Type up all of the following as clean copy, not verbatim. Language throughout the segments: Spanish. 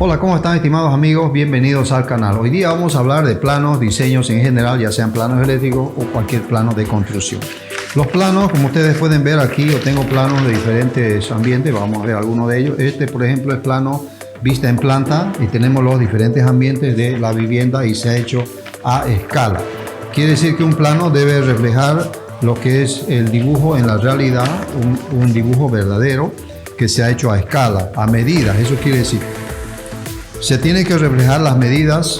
Hola, ¿cómo están, estimados amigos? Bienvenidos al canal. Hoy día vamos a hablar de planos, diseños en general, ya sean planos eléctricos o cualquier plano de construcción. Los planos, como ustedes pueden ver aquí, yo tengo planos de diferentes ambientes, vamos a ver algunos de ellos. Este, por ejemplo, es plano vista en planta y tenemos los diferentes ambientes de la vivienda y se ha hecho a escala. Quiere decir que un plano debe reflejar lo que es el dibujo en la realidad, un dibujo verdadero que se ha hecho a escala, a medidas. Eso quiere decir, se tiene que reflejar las medidas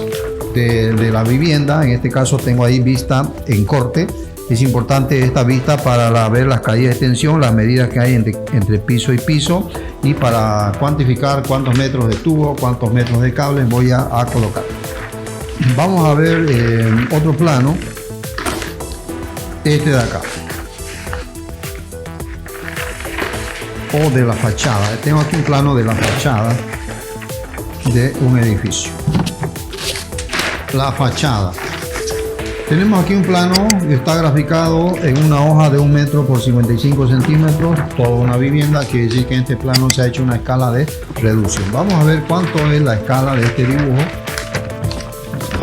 de la vivienda. En este caso tengo ahí vista en corte. Es importante esta vista para ver las caídas de tensión, las medidas que hay entre piso y piso, y para cuantificar cuántos metros de tubo, cuántos metros de cable voy a colocar. Vamos a ver otro plano, este de acá, o de la fachada. Tengo aquí un plano de la fachada de un edificio. La fachada. Tenemos aquí un plano que está graficado en una hoja de 1 metro por 55 centímetros, toda una vivienda. Quiere decir que en este plano se ha hecho una escala de reducción. Vamos a ver cuánto es la escala de este dibujo.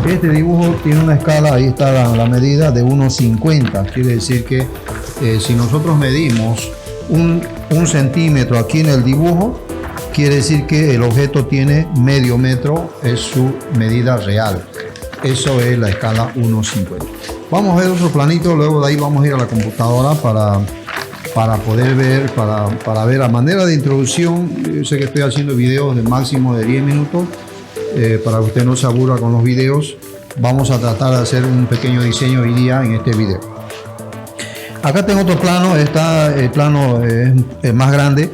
Este dibujo tiene una escala, ahí está la medida, de 1,50. Quiere decir que si nosotros medimos un centímetro aquí en el dibujo, quiere decir que el objeto tiene medio metro, es su medida real. Eso es la escala 1,50. Vamos a ver otro planito, luego de ahí vamos a ir a la computadora para poder ver, para ver a manera de introducción. Yo sé que estoy haciendo videos de máximo de 10 minutos, para que usted no se aburra con los videos. Vamos a tratar de hacer un pequeño diseño hoy día en este video. Acá tengo otro plano, el plano es más grande.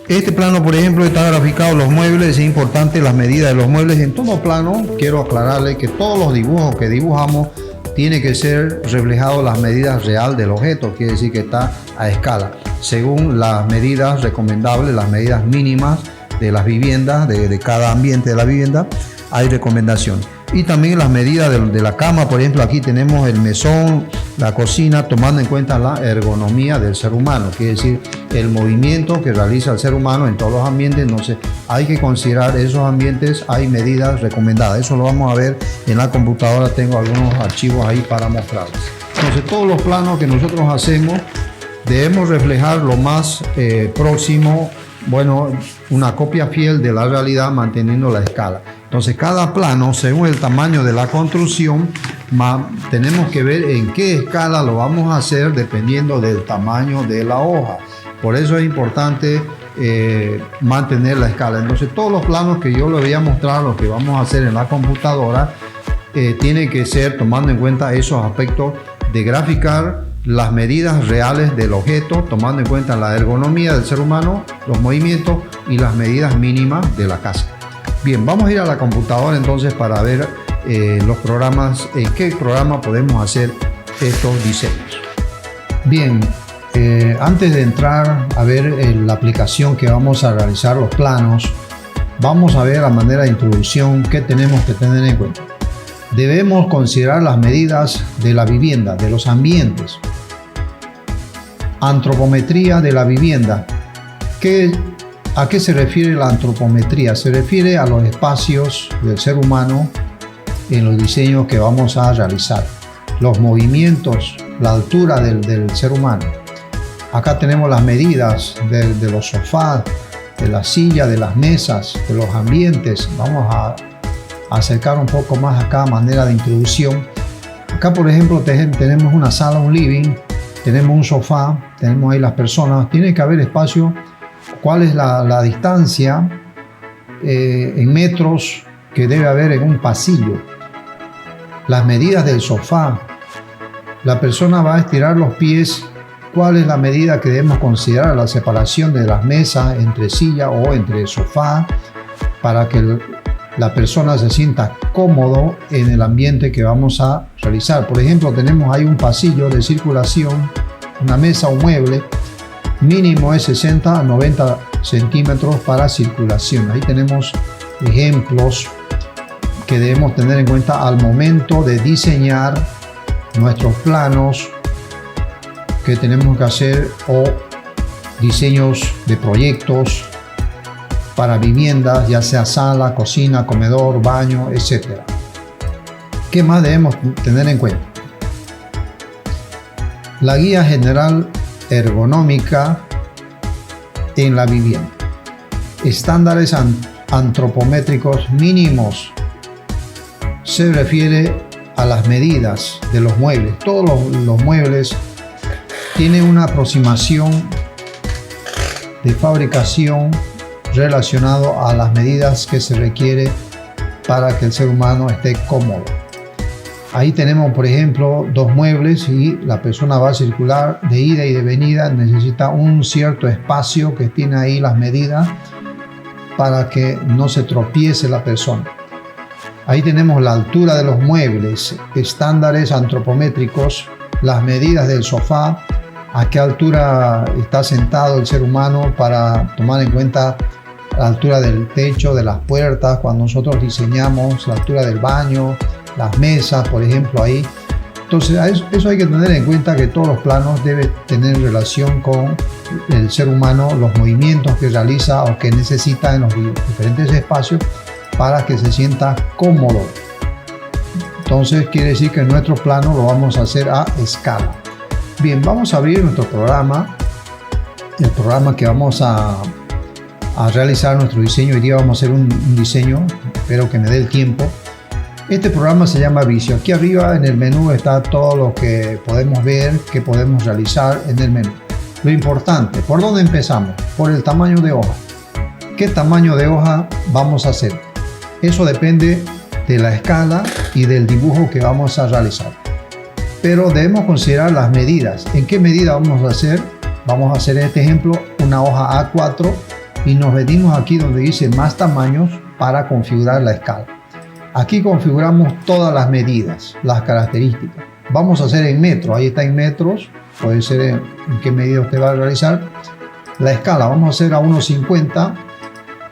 Este plano, por ejemplo, está graficado los muebles. Es importante las medidas de los muebles. En todo plano, quiero aclararle que todos los dibujos que dibujamos tiene que ser reflejado las medidas real del objeto. Quiere decir que está a escala, según las medidas recomendables, las medidas mínimas de las viviendas, de cada ambiente de la vivienda, hay recomendación. Y también las medidas de la cama. Por ejemplo, aquí tenemos el mesón, la cocina, tomando en cuenta la ergonomía del ser humano, quiere decir el movimiento que realiza el ser humano en todos los ambientes. Entonces hay que considerar esos ambientes, hay medidas recomendadas. Eso lo vamos a ver en la computadora, tengo algunos archivos ahí para mostrarles. Entonces todos los planos que nosotros hacemos debemos reflejar lo más próximo, bueno, una copia fiel de la realidad, manteniendo la escala. Entonces cada plano, según el tamaño de la construcción, tenemos que ver en qué escala lo vamos a hacer dependiendo del tamaño de la hoja. Por eso es importante mantener la escala. Entonces todos los planos que yo les voy a mostrar, lo que vamos a hacer en la computadora, tiene que ser tomando en cuenta esos aspectos de graficar las medidas reales del objeto, tomando en cuenta la ergonomía del ser humano, los movimientos y las medidas mínimas de la casa. Bien, vamos a ir a la computadora entonces para ver los programas, en qué programa podemos hacer estos diseños. Bien, antes de entrar a ver la aplicación que vamos a realizar los planos, vamos a ver a manera de introducción qué tenemos que tener en cuenta. Debemos considerar las medidas de la vivienda, de los ambientes. Antropometría de la vivienda. ¿A qué se refiere la antropometría? Se refiere a los espacios del ser humano en los diseños que vamos a realizar. Los movimientos, la altura del ser humano. Acá tenemos las medidas de los sofás, de la silla, de las mesas, de los ambientes. Vamos a acercar un poco más acá a manera de introducción. Acá, por ejemplo, tenemos una sala, un living, tenemos un sofá, tenemos ahí las personas. Tiene que haber espacio. ¿Cuál es la distancia en metros que debe haber en un pasillo? Las medidas del sofá. La persona va a estirar los pies. ¿Cuál es la medida que debemos considerar? La separación de las mesas entre silla o entre sofá, para que la persona se sienta cómodo en el ambiente que vamos a realizar. Por ejemplo, tenemos ahí un pasillo de circulación, una mesa, un mueble. Mínimo es 60 a 90 centímetros para circulación. Ahí tenemos ejemplos que debemos tener en cuenta al momento de diseñar nuestros planos que tenemos que hacer, o diseños de proyectos para viviendas, ya sea sala, cocina, comedor, baño, etc. ¿Qué más debemos tener en cuenta? La guía general ergonómica en la vivienda. Estándares antropométricos mínimos. Se refiere a las medidas de los muebles. Todos los muebles tienen una aproximación de fabricación relacionado a las medidas que se requiere para que el ser humano esté cómodo. Ahí tenemos, por ejemplo, dos muebles y la persona va a circular de ida y de venida, necesita un cierto espacio que tiene ahí las medidas para que no se tropiece la persona. Ahí tenemos la altura de los muebles, estándares antropométricos, las medidas del sofá, a qué altura está sentado el ser humano para tomar en cuenta la altura del techo, de las puertas, cuando nosotros diseñamos la altura del baño, las mesas, por ejemplo, ahí. Entonces, eso hay que tener en cuenta, que todos los planos deben tener relación con el ser humano, los movimientos que realiza o que necesita en los diferentes espacios para que se sienta cómodo. Entonces, quiere decir que nuestro plano lo vamos a hacer a escala. Bien, vamos a abrir nuestro programa, el programa que vamos a realizar nuestro diseño. Hoy día vamos a hacer un diseño, espero que me dé el tiempo. Este programa se llama Visio. Aquí arriba en el menú está todo lo que podemos ver, que podemos realizar en el menú. Lo importante, ¿por dónde empezamos? Por el tamaño de hoja. ¿Qué tamaño de hoja vamos a hacer? Eso depende de la escala y del dibujo que vamos a realizar. Pero debemos considerar las medidas. ¿En qué medida vamos a hacer? Vamos a hacer en este ejemplo una hoja A4 y nos venimos aquí donde dice más tamaños para configurar la escala. Aquí configuramos todas las medidas, las características. Vamos a hacer en metros, ahí está en metros, puede ser en qué medida usted va a realizar. La escala vamos a hacer a 1,50,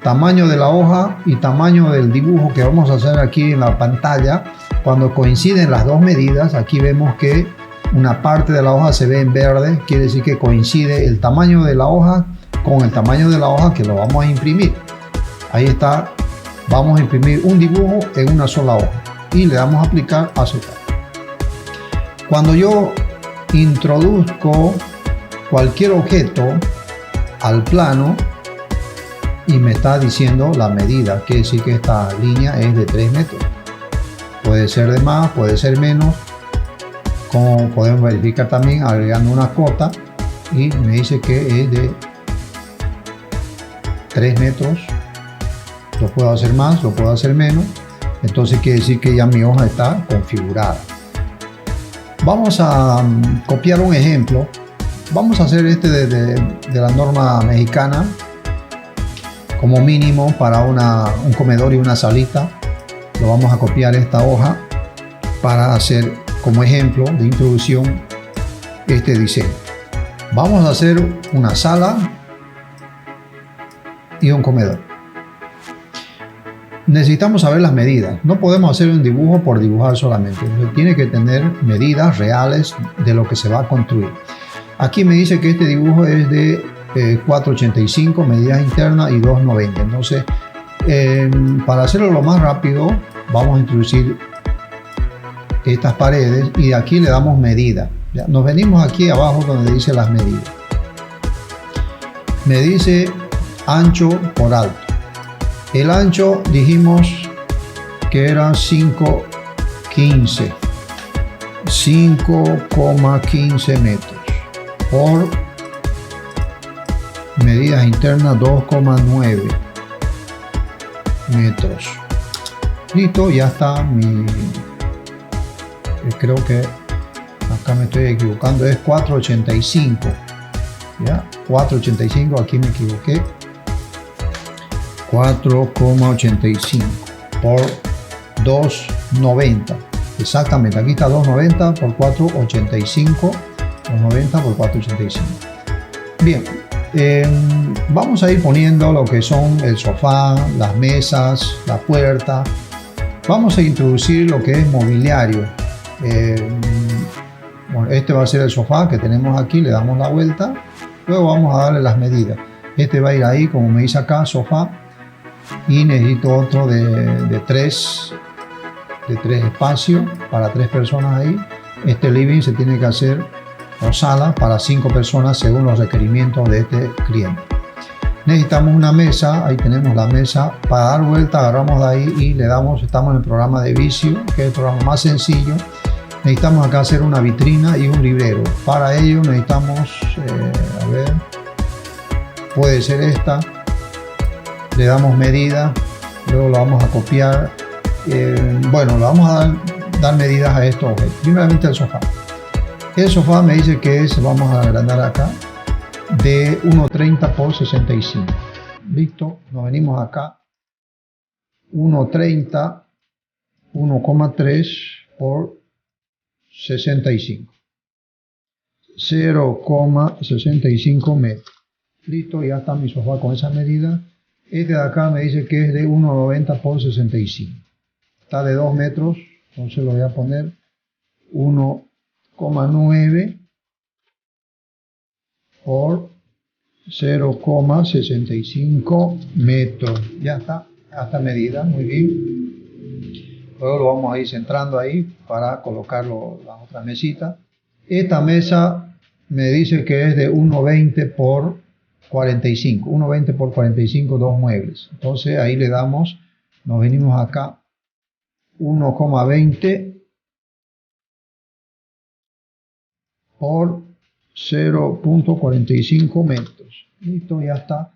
tamaño de la hoja y tamaño del dibujo que vamos a hacer aquí en la pantalla. Cuando coinciden las dos medidas, aquí vemos que una parte de la hoja se ve en verde, quiere decir que coincide el tamaño de la hoja con el tamaño de la hoja que lo vamos a imprimir. Ahí está, vamos a imprimir un dibujo en una sola hoja y le damos a aplicar a aceptar. Cuando yo introduzco cualquier objeto al plano y me está diciendo la medida, quiere decir que esta línea es de 3 metros. Puede ser de más, puede ser menos, como podemos verificar también agregando una cota y me dice que es de 3 metros. Lo puedo hacer más, lo puedo hacer menos, entonces quiere decir que ya mi hoja está configurada. Vamos a copiar un ejemplo. Vamos a hacer este de la norma mexicana como mínimo para un comedor y una salita. Lo vamos a copiar esta hoja para hacer como ejemplo de introducción este diseño. Vamos a hacer una sala y un comedor. Necesitamos saber las medidas. No podemos hacer un dibujo por dibujar solamente. Tiene que tener medidas reales de lo que se va a construir. Aquí me dice que este dibujo es de 4,85 medidas internas y 2,90. Entonces, para hacerlo lo más rápido, vamos a introducir estas paredes y de aquí le damos medida. Ya, nos venimos aquí abajo donde dice las medidas. Me dice ancho por alto. El ancho dijimos que era 5,15 metros por medidas internas 2,9 metros. Listo, ya está creo que acá me estoy equivocando, es 4,85. Ya, 4,85, aquí me equivoqué. 4,85 por 2,90. Exactamente, aquí está 2,90 por 4,85. 2,90 por 4,85. Bien, vamos a ir poniendo lo que son el sofá, las mesas, la puerta. Vamos a introducir lo que es mobiliario. Bueno, este va a ser el sofá que tenemos aquí, le damos la vuelta. Luego vamos a darle las medidas. Este va a ir ahí, como me dice acá, sofá. y necesito otro de 3 espacios para 3 personas ahí. Este living se tiene que hacer o sala para 5 personas según los requerimientos de este cliente. Necesitamos una mesa, ahí tenemos la mesa. Para dar vuelta agarramos de ahí y le damos, estamos en el programa de Visio, que es el programa más sencillo. Necesitamos acá hacer una vitrina y un librero. Para ello necesitamos, a ver, puede ser esta. Le damos medida, luego lo vamos a copiar. Bueno, le vamos a dar medidas a estos objetos. Primeramente el sofá. El sofá me dice que es, vamos a agrandar acá, de 1,30 por 65. Listo, nos venimos acá. 1,30, 1,3 por 65. 0,65 metros. Listo, ya está mi sofá con esa medida. Este de acá me dice que es de 1,90 por 65. Está de 2 metros, entonces lo voy a poner 1,9 por 0,65 metros. Ya está, hasta medida, muy bien. Luego lo vamos a ir centrando ahí para colocarlo la otra mesita. Esta mesa me dice que es de 1,20 por 45. 1,20 por 45, 2 muebles. Entonces ahí le damos, nos venimos acá, 1,20 por 0,45 metros. Listo, ya está.